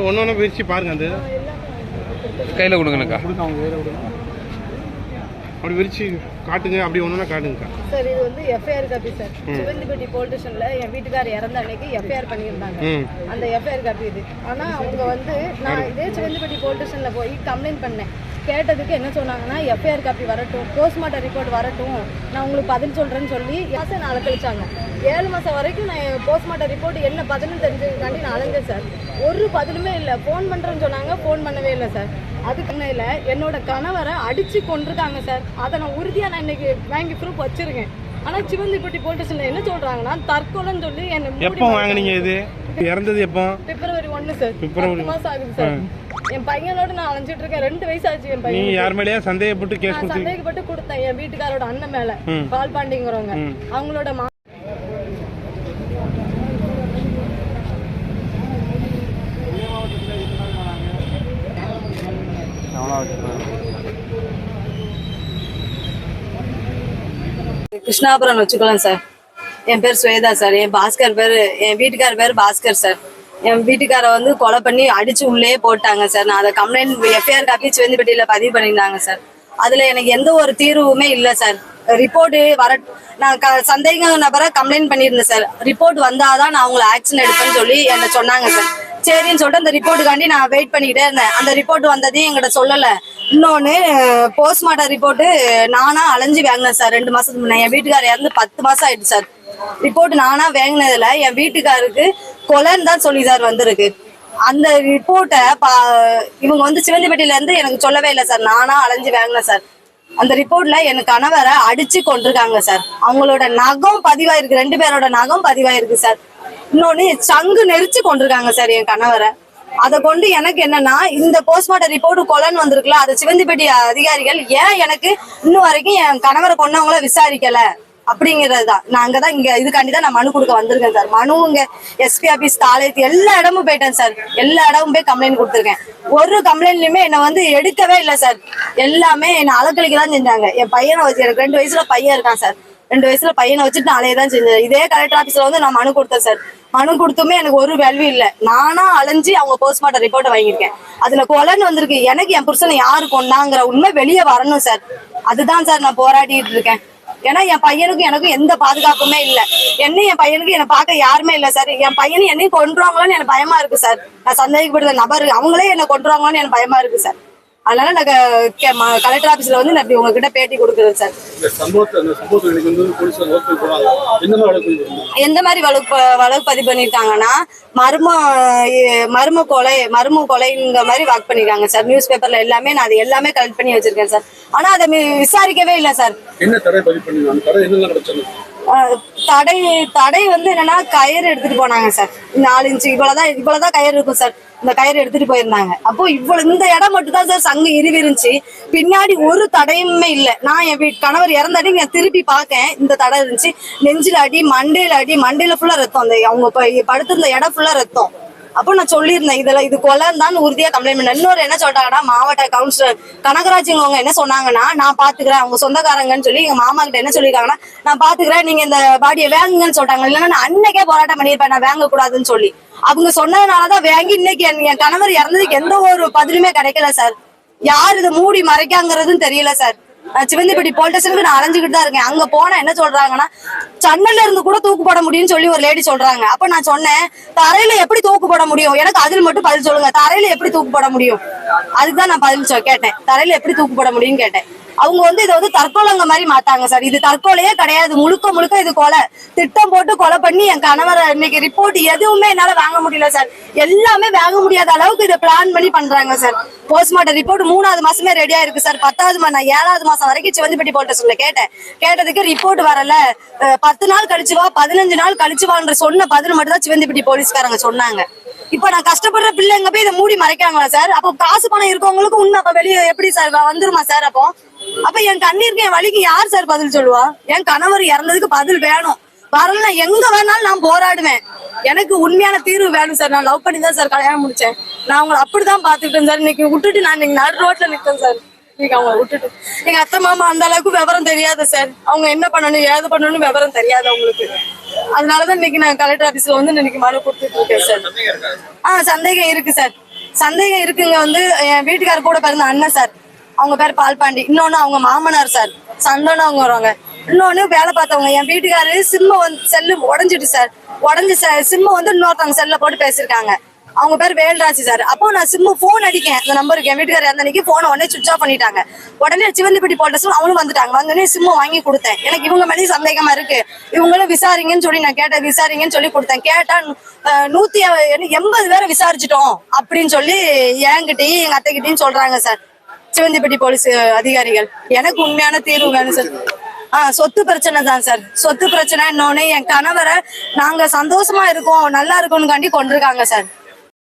ஒன்று பிரித்து பாருங்க. அந்த கையில் கொடுங்கண்ணக்கா. அப்படி விரிச்சு காட்டுங்க. அப்படி ஒன்றுனா காட்டுங்கக்கா. சார் இது வந்து FIR copy sir. Sivanthipatti police ஸ்டேஷன்ல என் வீட்டுக்காரர் இறந்த அன்னைக்கு எஃப்ஐஆர் பண்ணியிருந்தாங்க. அந்த எஃப்ஐஆர் காப்பி இது. ஆனால் அவங்க வந்து நான் இதே சிவந்திப்பட்டி போலீஸ் ஸ்டேஷனில் போய் கம்ப்ளைண்ட் பண்ணேன். கேட்டதுக்கு என்ன சொன்னாங்கன்னா எஃப்ஐஆர் காப்பி வரட்டும், போஸ்ட்மார்ட்டம் ரிப்போர்ட் வரட்டும், நான் உங்களுக்கு பதில் சொல்கிறேன்னு சொல்லி மாதம் நான் கழிச்சாங்க. 7 மாதம் வரைக்கும் நான் போஸ்ட்மார்ட்டம் ரிப்போர்ட் என்ன பதில்னு தெரிஞ்சதுக்காண்டி நான் அலைஞ்சேன் சார். ஒரு பதிலுமே இல்லை. ஃபோன் பண்ணுறேன்னு சொன்னாங்க, ஃபோன் பண்ணவே இல்லை சார். அதுக்கு முன்னையில் என்னோட கணவரை அடித்து கொண்டிருக்காங்க சார். அதை நான் உறுதியாக நான் இன்னைக்கு வாங்கி ப்ரூஃப் வச்சிருக்கேன். ஆனால் சிவந்திப்பட்டி போலீஸ் ஸ்டேஷனில் என்ன சொல்கிறாங்கன்னா தற்கொலைன்னு சொல்லி என்ன. எப்போ வாங்கினீங்க? இது இறந்தது எப்போ? பிப்ரவரி 1 சார். பிப்ரவரி மாதம் ஆகுது சார். என் பையனோட நான் அலைஞ்சிட்டு இருக்கேன். 2 வயசு ஆச்சு என் பையன். நீ யார் மேலேயா சந்தேகப்பட்டு கேஸ் கொடுத்தீங்க? சந்தேகப்பட்டு கொடுத்தேன் என் வீட்டுக்காரோட அண்ணன் மேல, பால்பாண்டிங்கிறவங்க. அவங்களோட கிருஷ்ணாபுரம் வச்சுக்கலாம் சார். என் பேர் ஸ்வேதா சார். என் பாஸ்கர் பேர், என் வீட்டுக்கார பேர் பாஸ்கர் சார். என் வீட்டுக்காரை வந்து கொலை பண்ணி அடிச்சு உள்ளே போட்டாங்க சார். நான் அதை கம்ப்ளைண்ட் எஃப்ஐஆர் காப்பி சிவந்திப்பட்டியில பதிவு பண்ணியிருந்தாங்க சார். அதுல எனக்கு எந்த ஒரு தீர்வுமே இல்லை சார். ரிப்போர்ட்டு நான் சந்தேக நபரை கம்ப்ளைண்ட் பண்ணியிருந்தேன் சார். ரிப்போர்ட் வந்தாதான் நான் அவங்களை ஆக்ஷன் எடுப்பேன்னு சொல்லி என்ன சொன்னாங்க சார். சரின்னு சொல்லிட்டு அந்த ரிப்போர்ட்டுக்காண்டி நான் வெயிட் பண்ணிக்கிட்டே இருந்தேன். அந்த ரிப்போர்ட் வந்ததையும் எங்கிட்ட சொல்லலை. இன்னொன்று போஸ்ட்மார்ட்டம் ரிப்போர்ட்டு நானா அலைஞ்சு வாங்கினேன் சார். 2 மாசத்துக்கு முன்னே என் வீட்டுக்காரர் இறந்து 10 மாசம் ஆயிடுச்சு சார். ரிப்போர்ட் நானா வாங்கினதுல என் வீட்டுக்காருக்கு கொலைன்னு தான் சொல்லி சார் வந்திருக்கு. அந்த ரிப்போர்ட்டை இவங்க வந்து சிவந்திப்பட்டியில இருந்து எனக்கு சொல்லவே இல்லை சார். நானா அலைஞ்சு வாங்கினேன் சார். அந்த ரிப்போர்ட்ல என் கணவரை அடிச்சு கொண்டிருக்காங்க சார். அவங்களோட நகம் பதிவாயிருக்கு. 2 பேரோட நகம் பதிவாயிருக்கு சார். இன்னொன்னு சங்கு நெரிச்சு கொண்டிருக்காங்க சார் என் கணவரை. அதை கொண்டு எனக்கு என்னன்னா, இந்த போஸ்ட்மார்ட்டம் ரிப்போர்ட் கொலைன்னு வந்திருக்குல்ல, அது சிவந்திப்பட்டி அதிகாரிகள் ஏன் எனக்கு இன்னும் வரைக்கும் என் கணவரை கொண்டவங்கள விசாரிக்கல அப்படிங்கிறது தான். நான் அங்கதான் இங்க இதுக்காண்டிதான் நான் மனு கொடுக்க வந்திருக்கேன் சார். மனு இங்க எஸ்பி ஆபீஸ், தாலேத்து எல்லா இடமும் போயிட்டேன் சார். எல்லா இடமும் போய் கம்ப்ளைண்ட் கொடுத்துருக்கேன். ஒரு கம்ப்ளைண்ட்லயுமே என்னை வந்து எடுக்கவே இல்லை சார். எல்லாமே என்னை அலக்கழிக்க தான் செஞ்சாங்க. என் பையனை வச்சு, எனக்கு 2 வயசுல பையன் இருக்கான் சார். 2 வயசுல பையனை வச்சுட்டு நான் அலையதான் செஞ்சேன். இதே கலெக்டர் ஆபீஸ்ல வந்து நான் மனு கொடுத்தேன் சார். மனு கொடுத்துமே எனக்கு ஒரு வேல்யூ இல்லை. நானா அலைஞ்சு அவங்க போஸ்ட்மார்ட்டம் ரிப்போர்ட்டை வாங்கியிருக்கேன். அதுல கொலைன்னு வந்திருக்கு. எனக்கு என் புருஷனை யாரு கொண்டாங்கிற உண்மை வெளியே வரணும் சார். அதுதான் சார் நான் போராடிட்டு இருக்கேன். ஏன்னா என் பையனுக்கும் எனக்கும் எந்த பாதுகாப்புமே இல்லை. என் பையனுக்கு என்னை பார்க்க யாருமே இல்லை சார். என் பையனை என்னையும் கொண்டுருவாங்களோன்னு எனக்கு பயமா இருக்கு சார். நான் சந்தேகப்படுற நபர் அவங்களே என்னை கொண்டுருவாங்களோன்னு எனக்கு பயமா இருக்கு சார். அதனால நான் கலெக்டர் ஆபீஸ்ல வந்து நான் உங்ககிட்ட பேட்டி கொடுக்குறேன் சார். எந்த மாதிரி வழக்கு பதிவு பண்ணிருக்காங்கன்னா, மர்ம கொலைங்கிற மாதிரி வாக்கு பண்ணிருக்காங்க சார். நியூஸ் பேப்பர்ல எல்லாமே நான் அது எல்லாமே கலெக்ட் பண்ணி வச்சிருக்கேன் சார். ஆனா அதை விசாரிக்கவே இல்லை சார். தடை வந்து என்னன்னா, கயிறு எடுத்துட்டு போனாங்க சார். 4 இன்ச்சு இவ்வளவுதான் கயிறு இருக்கும் சார். இந்த கயிறு எடுத்துட்டு போயிருந்தாங்க. அப்போ இந்த இடம் மட்டும் தான் சார் சங்கு இருந்துச்சு. பின்னாடி ஒரு தடையுமே இல்லை. நான் என் கணவர் இறந்தாடி நான் திருப்பி பார்க்கேன். இந்த தடை இருந்துச்சு. நெஞ்சில அடி, மண்டையில ஃபுல்லா ரத்தம். அந்த அவங்க படுத்திருந்த இடம் ஃபுல்லா ரத்தம். அப்போ நான் சொல்லியிருந்தேன், இது கொலைன்னு தான் உறுதியா கம்ப்ளைண்ட் பண்ணேன். இன்னொரு என்ன சொல்லிட்டாங்கன்னா, மாவட்ட கவுன்சிலர் கனகராஜுங்க என்ன சொன்னாங்கன்னா, நான் பாத்துக்கிறேன், அவங்க சொந்தக்காரங்கன்னு சொல்லி எங்க மாமா கிட்ட என்ன சொல்லியிருக்காங்கன்னா, நான் பாத்துக்கிறேன், நீங்க இந்த பாடியை வேங்குங்கன்னு சொல்லிட்டாங்க. இல்லைன்னா நான் அன்னைக்கே போராட்டம் பண்ணியிருப்பேன், நான் வாங்க கூடாதுன்னு சொல்லி. அவங்க சொன்னதுனாலதான் வாங்கி இன்னைக்கு என் கணவர் இறந்ததுக்கு எந்த ஒரு பதிலுமே கிடைக்கல சார். யார் இதை மூடி மறைக்காங்கிறதும் தெரியல சார். சிவந்திப்பட்டி போலீஸ் ஸ்டேஷனுக்கு நான் அலைஞ்சுக்கிட்டு தான் இருக்கேன். அங்க போனா என்ன சொல்றாங்கன்னா, சன்னல்ல இருந்து கூட தூக்கு போட முடியும்னு சொல்லி ஒரு லேடி சொல்றாங்க. அப்ப நான் சொன்னேன், தரையில எப்படி தூக்கு போட முடியும், எனக்கு அதில் மட்டும் பதில் சொல்லுங்க. தரையில எப்படி தூக்கு போட முடியும், அதுக்குதான் நான் பதில் கேட்டேன். தரையில எப்படி தூக்கு போட முடியும்னு கேட்டேன். அவங்க வந்து இதை வந்து தற்கொலைங்க மாதிரி மாத்தாங்க சார். இது தற்கொலையே கிடையாது. முழுக்க இது கொலை. திட்டம் போட்டு கொலை பண்ணி என் கணவரை இன்னைக்கு ரிப்போர்ட் எதுவுமே என்னால வாங்க முடியல சார். எல்லாமே வாங்க முடியாத அளவுக்கு இதை பிளான் பண்ணி பண்றாங்க சார். போஸ்ட்மார்ட்டம் ரிப்போர்ட் 3வது மாசமே ரெடியா இருக்கு சார். 10வது நான் 7வது மாசம் வரைக்கும் சிவந்திப்பட்டி போலீஸ் ஸ்டேஷன்ல கேட்டதுக்கு ரிப்போர்ட் வரல. 10 நாள் கழிச்சு வா, 15 நாள் கழிச்சு வான்ற சொன்ன பதில் மட்டும் தான் சிவந்திப்பட்டி போலீஸ்காரங்க சொன்னாங்க. இப்ப நான் கஷ்டப்படுற பிள்ளைங்க போய் இதை மூடி மறைக்காங்களா சார்? அப்போ காசு பணம் இருக்கவங்களுக்கு உண்மை அப்ப வெளியே எப்படி சார் வந்துருமா சார்? அப்ப என் கண்ணீருக்கு என் வலிக்கு யார் சார் பதில் சொல்லுவா? என் கணவர் இறந்ததுக்கு பதில் வேணும். வரல எங்க வேணாலும் நான் போராடுவேன். எனக்கு உண்மையான தீர்வு வேணும் சார். நான் லவ் பண்ணி தான் சார் கல்யாணம் முடிச்சேன். நான் அவங்களை அப்படிதான் பாத்துக்கிட்டேன் சார். இன்னைக்கு விட்டுட்டு நான் இன்னைக்கு நடு ரோட்ல நிற்கிறேன் சார். இன்னைக்கு அவங்களை விட்டுட்டு எங்க அத்தை மாமா அந்த அளவுக்கு விவரம் தெரியாது சார். அவங்க என்ன பண்ணணும் ஏது பண்ணணும்னு விவரம் தெரியாது அவங்களுக்கு. அதனாலதான் இன்னைக்கு நான் கலெக்டர் ஆபீஸ்ல வந்து இன்னைக்கு மனு கொடுத்துட்டு இருக்கேன் சார். சந்தேகம் இருக்கு சார். சந்தேகம் இருக்குங்க. வந்து என் வீட்டுக்காரர் கூட பிறந்த அண்ணன் சார், அவங்க பேர் பால்பாண்டி. இன்னொன்னு அவங்க மாமனார் சார் சந்தோன்னு அவங்க வருவாங்க. இன்னொன்னு வேலை பார்த்தவங்க. என் வீட்டுக்காரரு சிம்ம வந்து செல்லு உடஞ்சிட்டு சார். உடஞ்சி சிம்ம வந்து இன்னொருத்தவங்க செல்ல போட்டு பேசியிருக்காங்க. அவங்க பேர் வேல்ராஜ் சார். அப்போ நான் சிம்மு போன் அடிக்கேன் அந்த நம்பருக்கு. என் வீட்டுக்காரர் அந்த அன்னைக்கு போனை உடனே சுவிச் ஆஃப் பண்ணிட்டாங்க. உடனே சிவந்திப்பட்டி போட்ட அவங்களும் வந்துட்டாங்க. வந்தோடனே சிம்மு வாங்கி கொடுத்தேன். எனக்கு இவங்க மேலே சந்தேகமா இருக்கு, இவங்களும் விசாரிங்கன்னு சொல்லி நான் கேட்டேன். விசாரிங்கன்னு சொல்லி கொடுத்தேன். கேட்டா 180 பேரை விசாரிச்சிட்டோம் அப்படின்னு சொல்லி என்கிட்டயும் எங்க அத்தைகிட்டையும் சொல்றாங்க சார் சிவந்திப்பட்டி போலீஸ் அதிகாரிகள். எனக்கு உண்மையான தீர்வு வேணும் சார். சொத்து பிரச்சனை தான் சார். சொத்து பிரச்சனை. இன்னொன்னு என் கணவரை நாங்க சந்தோஷமா இருக்கோம் நல்லா இருக்கோம்னு காண்டி கொண்டிருக்காங்க சார்.